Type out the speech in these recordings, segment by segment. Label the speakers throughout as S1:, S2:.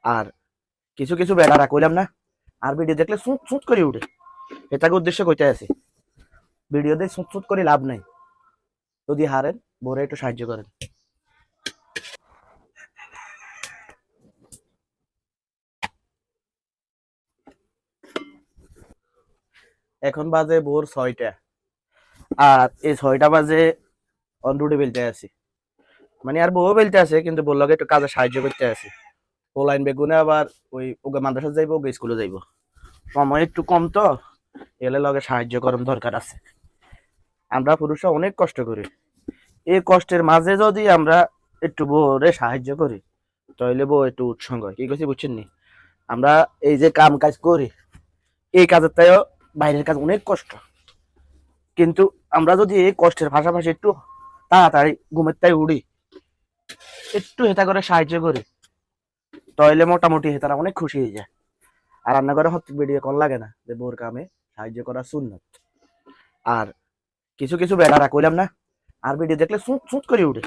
S1: আর কিছু কিছু বেড়ারা কইলাম না, আর ভিডিও দেখলে সুত সুত করে উঠে। এটাকে উদ্দেশ্য কইতে আছে, ভিডিও দিয়ে সুত সুত করে লাভ নাই। যদি হারেন বোরে একটু সাহায্য করেন। এখন বাজে ভোর 6টা, আর এই 6টা বাজে অন রুটে বেলতে আছি। মানে আর বউ বেলতে আছে, কিন্তু বললো একটু কাজে সাহায্য করতে আছি। ও লাইন বেগুনে আবার ওই ওকে মাদ্রাসা যাইবো, ওকে স্কুলে যাইবো, সময় একটু কম তো, এলে লগে সাহায্য করার দরকার আছে। আমরা পুরুষরা অনেক কষ্ট করি, এই কষ্টের মাঝে যদি আমরা একটু বউরে সাহায্য করি, তাহলে বউ একটু উৎসঙ্গ হয়। কি কইছি বুঝছেন নি? আমরা এই যে কাম কাজ করি, এই কাজের তাইও বাইরের কাজ অনেক কষ্ট, কিন্তু আমরা যদি এই কষ্টের পাশাপাশি একটু তাড়াতাড়ি ঘুমের তাই উড়ি, একটু হেতা করে সাহায্য করি, তাহলে মোটামুটি হেতারা অনেক খুশি হয়ে যায়। আর রান্না করে হত্যা বেরিয়ে কল লাগে না যে বোর কামে সাহায্য করা সুন্নত। আর কিছু কিছু বেড়ারা কইলাম না, আর ভিডিও দেখলে সুত সুত করে উঠে।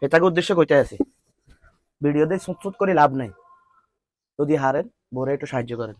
S1: এটাকে উদ্দেশ্য কইতে আছে, ভিডিও দিয়ে সুত সুত করে লাভ নাই। যদি হারেন বোরে একটু সাহায্য করেন।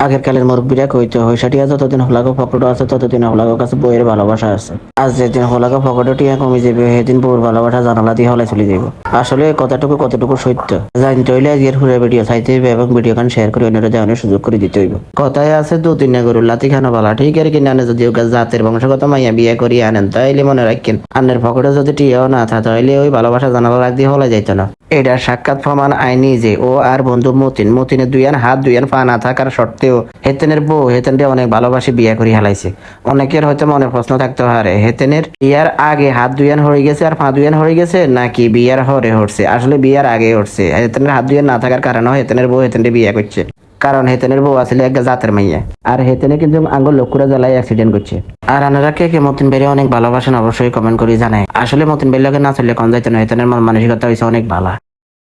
S2: আগের কালের মুরব্বীরা কইতো হইসাটিয়া যতদিন হলাগো পকেটে আছে ততদিন হলাগো কাছে বইয়ের ভালোবাসা আছে। আজ যেদিন হলাগো পকেটে টিয়া কমে যাবে সেদিন বউর ভালোবাসা জানালা দিয়ে হলে চলে যাবে। আসলে কথাটুকু কতটুকু সত্য জানতে হইলে আজকের হুড়ে ভিডিও চাইতে হইবে এবং ভিডিও গান শেয়ার করে অন্যরা জানানোর সুযোগ করে দিতে হইব। কথায় আছে দু তিন না গরু লাতি খানো বালা, ঠিক আর কিনা আনে যদি ওকে জাতের বংশগত মাইয়া বিয়ে করিয়ে আনেন তাইলে মনে রাখেন আন্নের পকেটে যদি টিয়াও না থাকে তাইলে ওই ভালোবাসা জানালা রাখ দিয়ে হলে যাইতো না। এটার সাক্ষাৎ প্রমাণ আইনি যে ও আর বন্ধু মতিনের দুইয়ান হাত দুইয়ান পা না থাকার সত্ত্বেও হেতেনের বউ হেতেনরে অনেক ভালোবাসি বিয়ে করে হালাইছে। অনেকের হয়তো মনে প্রশ্ন থাকতে পারে হেতেনের বিয়ার আগে হাত দুইয়ান হয়ে গেছে আর পা দুইয়ান হয়ে গেছে নাকি বিয়ার হরে হচ্ছে। আসলে বিয়ার আগে হচ্ছে, হেতেনের হাত দুইয়ান না থাকার কারণে হেতেনের বউ হেতেনরে বিয়ে করছে, কারণ হেতেনের বউ আসলে এক জাতের মাইয়া। আর হেতেনে কিন্তু আঙ্গুল লক্ষ্যরা জ্বালায় অ্যাক্সিডেন্ট করছে। আর আনারা কে মতিন বেরিয়ে অনেক ভালোবাসেন অবশ্যই কমেন্ট করে জানায়। আসলে মতিন বেরিয়ে না চললে কোন যাইতে না, হেতেনের মানসিকতা হয়েছে অনেক ভালো।